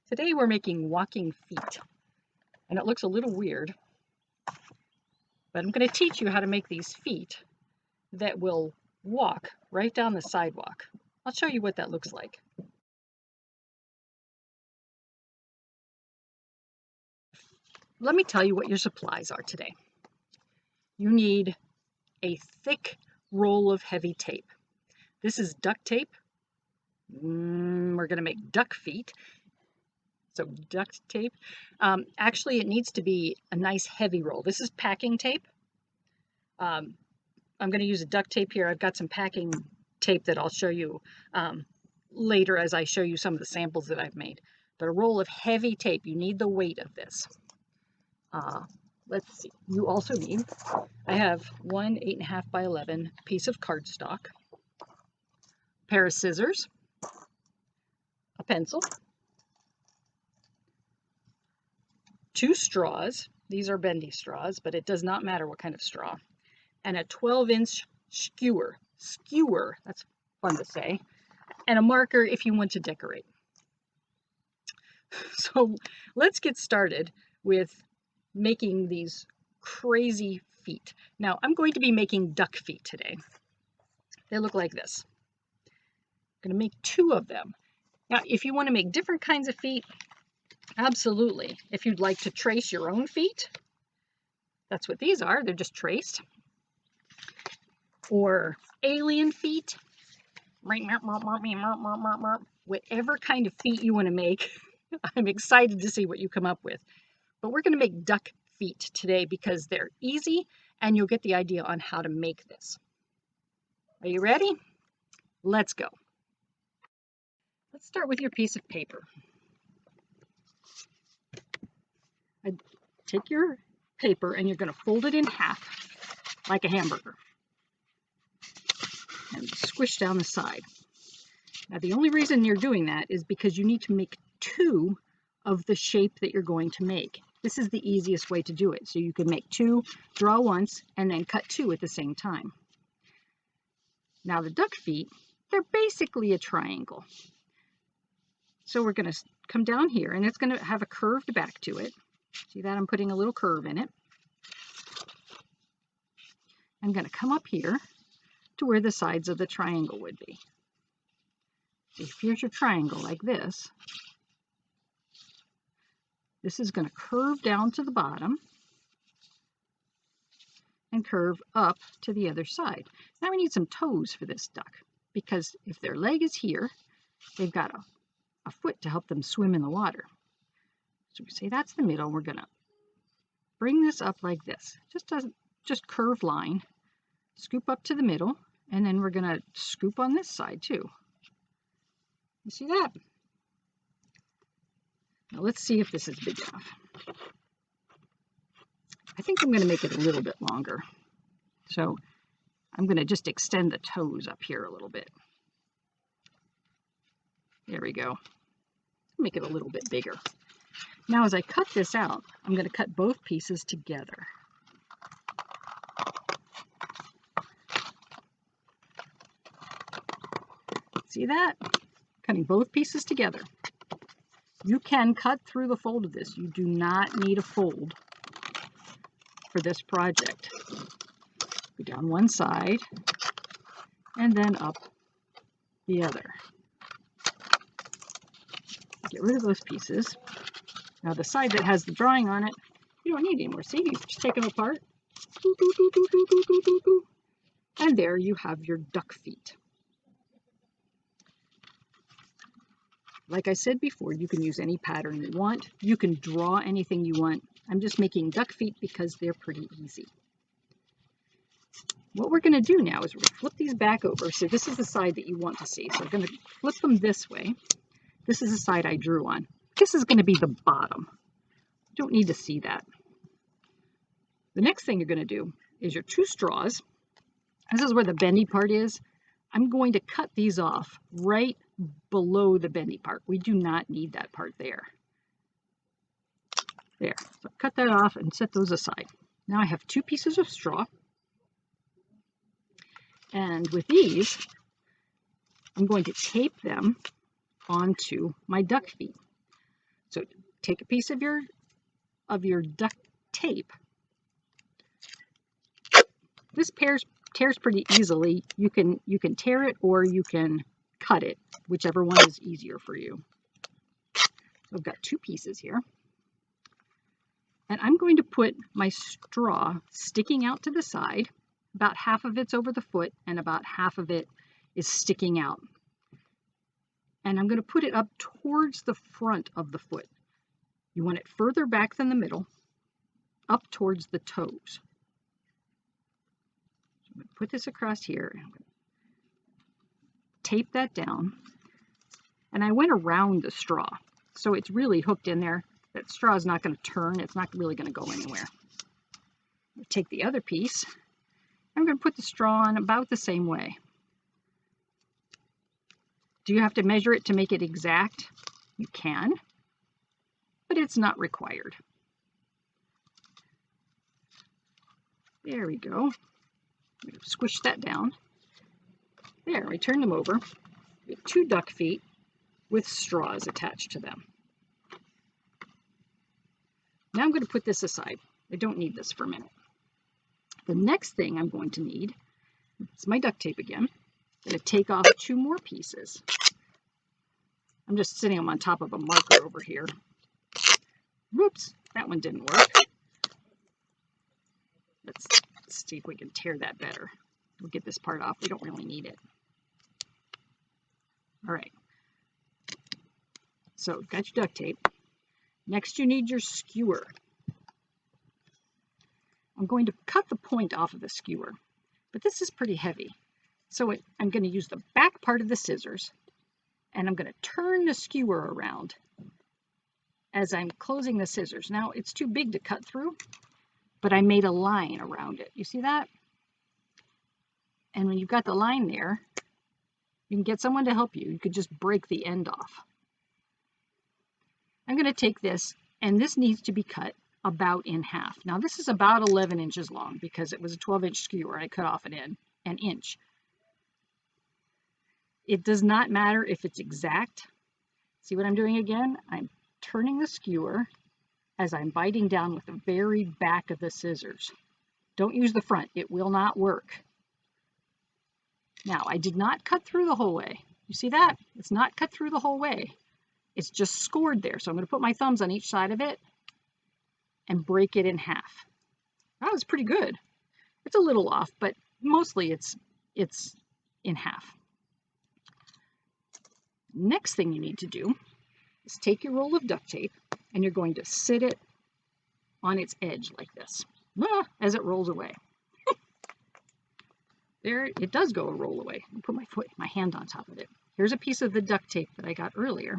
Today we're making walking feet, and it looks a little weird, but I'm going to teach you how to make these feet that will walk right down the sidewalk. I'll show you what that looks like. Let me tell you what your supplies are today. You need a thick roll of heavy tape. This is duct tape. We're going to make duck feet. So duct tape. Actually, it needs to be a nice heavy roll. This is packing tape. I'm going to use a duct tape here. I've got some packing tape that I'll show you later as I show you some of the samples that I've made. But a roll of heavy tape, you need the weight of this. Let's see. You also need, I have one 8.5 by 11 piece of cardstock, a pair of scissors, a pencil, 2 straws. These are bendy straws, but it does not matter what kind of straw. And a 12-inch skewer. Skewer, that's fun to say. And a marker if you want to decorate. So let's get started with making these crazy feet. Now, I'm going to be making duck feet today. They look like this. I'm going to make 2 of them. Now, if you want to make different kinds of feet, absolutely. If you'd like to trace your own feet, that's what these are. They're just traced. Or alien feet. Whatever kind of feet you want to make, I'm excited to see what you come up with. But we're going to make duck feet today because they're easy and you'll get the idea on how to make this. Are you ready? Let's go. Let's start with your piece of paper. Take your paper and you're going to fold it in half like a hamburger and squish down the side. Now, the only reason you're doing that is because you need to make 2 of the shape that you're going to make. This is the easiest way to do it. So you can make 2, draw once, and then cut 2 at the same time. Now the duck feet, they're basically a triangle. So we're going to come down here, and it's going to have a curved back to it. See that? I'm putting a little curve in it. I'm going to come up here to where the sides of the triangle would be. So here's your triangle like this. This is going to curve down to the bottom and curve up to the other side. Now we need some toes for this duck because if their leg is here, they've got a foot to help them swim in the water. So we say that's the middle. We're going to bring this up like this. Just curved line, scoop up to the middle, and then we're going to scoop on this side too. You see that? Now let's see if this is big enough. I think I'm going to make it a little bit longer. So I'm going to just extend the toes up here a little bit. There we go. Make it a little bit bigger. Now as I cut this out, I'm going to cut both pieces together. See that? Cutting both pieces together. You can cut through the fold of this. You do not need a fold for this project. Go down one side and then up the other. Get rid of those pieces. Now the side that has the drawing on it, you don't need anymore. See, you just take them apart. And there you have your duck feet. Like I said before, you can use any pattern you want. You can draw anything you want. I'm just making duck feet because they're pretty easy. What we're going to do now is we're going to flip these back over. So this is the side that you want to see. So we're going to flip them this way. This is the side I drew on. This is going to be the bottom. You don't need to see that. The next thing you're going to do is your 2 straws. This is where the bendy part is. I'm going to cut these off right below the bendy part. We do not need that part there. There. So cut that off and set those aside. Now I have 2 pieces of straw. And with these, I'm going to tape them onto my duck feet. So take a piece of your duct tape. This tears pretty easily. You can tear it or you can cut it, whichever one is easier for you. I've got two pieces here. And I'm going to put my straw sticking out to the side. About half of it's over the foot and about half of it is sticking out. And I'm going to put it up towards the front of the foot. You want it further back than the middle, up towards the toes. So I'm going to put this across here. I'm going to tape that down. And I went around the straw, so it's really hooked in there. That straw is not going to turn. It's not really going to go anywhere. Take the other piece. I'm going to put the straw on about the same way. Do you have to measure it to make it exact? You can, but it's not required. There we go. Squish that down. There, we turn them over. We have two duck feet with straws attached to them. Now I'm going to put this aside. I don't need this for a minute. The next thing I'm going to need is my duct tape again. I'm going to take off two more pieces. I'm just sitting them on top of a marker over here. Whoops, that one didn't work. Let's see if we can tear that better. We'll get this part off. We don't really need it. All right. So got your duct tape. Next you need your skewer. I'm going to cut the point off of the skewer, but this is pretty heavy. So I'm going to use the back part of the scissors, and I'm going to turn the skewer around as I'm closing the scissors. Now it's too big to cut through, but I made a line around it. You see that? And when you've got the line there, you can get someone to help you. You could just break the end off. I'm going to take this, and this needs to be cut about in half. Now this is about 11 inches long because it was a 12-inch skewer. I cut off an inch. It does not matter if it's exact. See what I'm doing again? I'm turning the skewer as I'm biting down with the very back of the scissors. Don't use the front. It will not work. Now, I did not cut through the whole way. You see that? It's not cut through the whole way. It's just scored there. So I'm going to put my thumbs on each side of it and break it in half. That was pretty good. It's a little off, but mostly it's in half. Next thing you need to do is take your roll of duct tape and you're going to sit it on its edge like this as it rolls away. There, it does go a roll away. I'll put my hand on top of it. Here's a piece of the duct tape that I got earlier.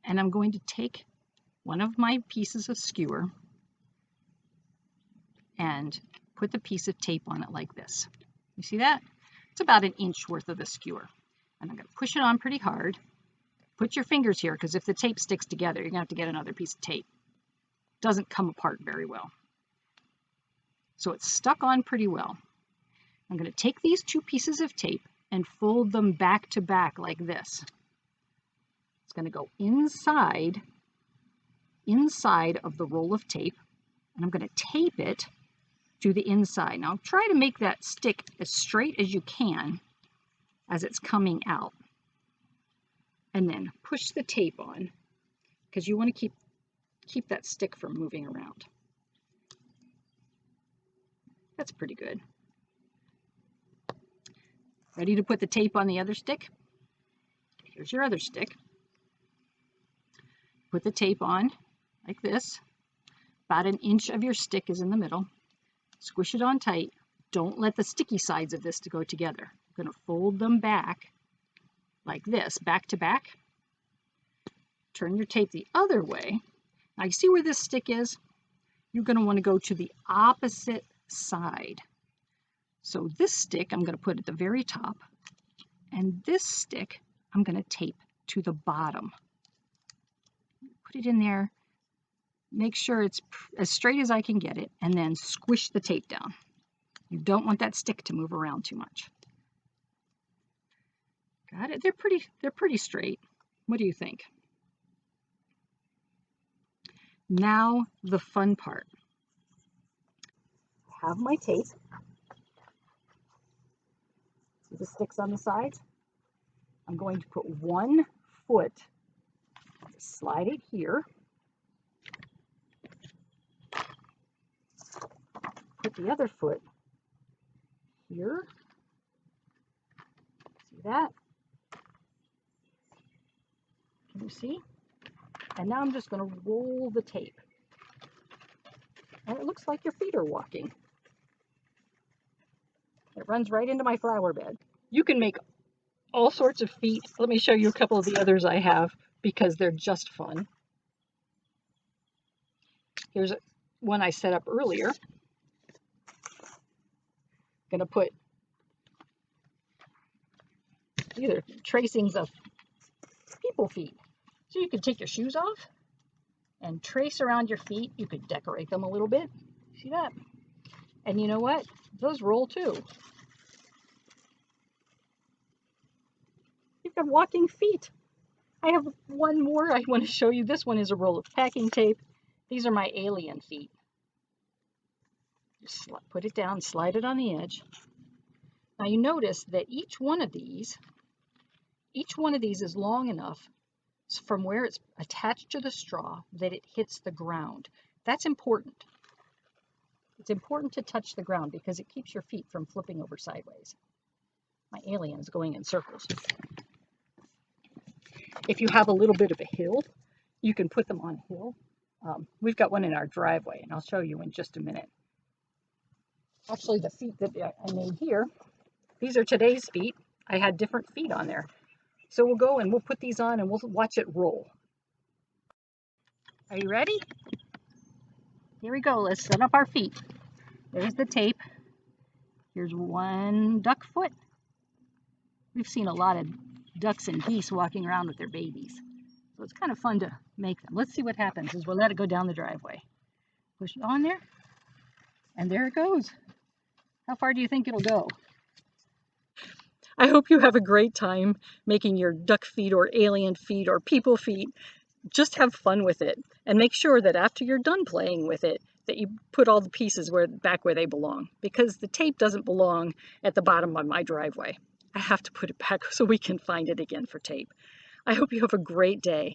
And I'm going to take one of my pieces of skewer and put the piece of tape on it like this. You see that? It's about an inch worth of the skewer. And I'm going to push it on pretty hard. Put your fingers here, because if the tape sticks together, you're going to have to get another piece of tape. It doesn't come apart very well. So it's stuck on pretty well. I'm going to take these two pieces of tape and fold them back to back like this. It's going to go inside of the roll of tape, and I'm going to tape it to the inside. Now try to make that stick as straight as you can as it's coming out. And then push the tape on, because you want to keep that stick from moving around. That's pretty good. Ready to put the tape on the other stick? Here's your other stick. Put the tape on like this. About an inch of your stick is in the middle. Squish it on tight. Don't let the sticky sides of this to go together. I'm going to fold them back like this, back to back. Turn your tape the other way. Now you see where this stick is? You're going to want to go to the opposite side. So this stick I'm going to put at the very top, and this stick I'm going to tape to the bottom. Put it in there, make sure it's as straight as I can get it, and then squish the tape down. You don't want that stick to move around too much. Got it? They're pretty straight. What do you think? Now the fun part. I have my tape. See the sticks on the sides? I'm going to put one foot, slide it here, put the other foot here. See that? Can you see? And now I'm just going to roll the tape. And it looks like your feet are walking. It runs right into my flower bed. You can make all sorts of feet. Let me show you a couple of the others I have because they're just fun. Here's one I set up earlier. I'm going to put either tracings of people feet. So you could take your shoes off and trace around your feet. You could decorate them a little bit. See that? And you know what? Those roll too. You've got walking feet. I have one more I want to show you. This one is a roll of packing tape. These are my alien feet. Just put it down, slide it on the edge. Now you notice that each one of these is long enough from where it's attached to the straw that it hits the ground. That's important. It's important to touch the ground because it keeps your feet from flipping over sideways. My alien is going in circles. If you have a little bit of a hill, you can put them on a hill. We've got one in our driveway, and I'll show you in just a minute. Actually, the feet that I made here, these are today's feet. I had different feet on there. So we'll go and we'll put these on and we'll watch it roll. Are you ready? Here we go. Let's set up our feet. There's the tape. Here's one duck foot. We've seen a lot of ducks and geese walking around with their babies. So it's kind of fun to make them. Let's see what happens as we'll let it go down the driveway. Push it on there. And there it goes. How far do you think it'll go? I hope you have a great time making your duck feet or alien feet or people feet. Just have fun with it and make sure that after you're done playing with it that you put all the pieces back where they belong, because the tape doesn't belong at the bottom of my driveway. I have to put it back so we can find it again for tape. I hope you have a great day.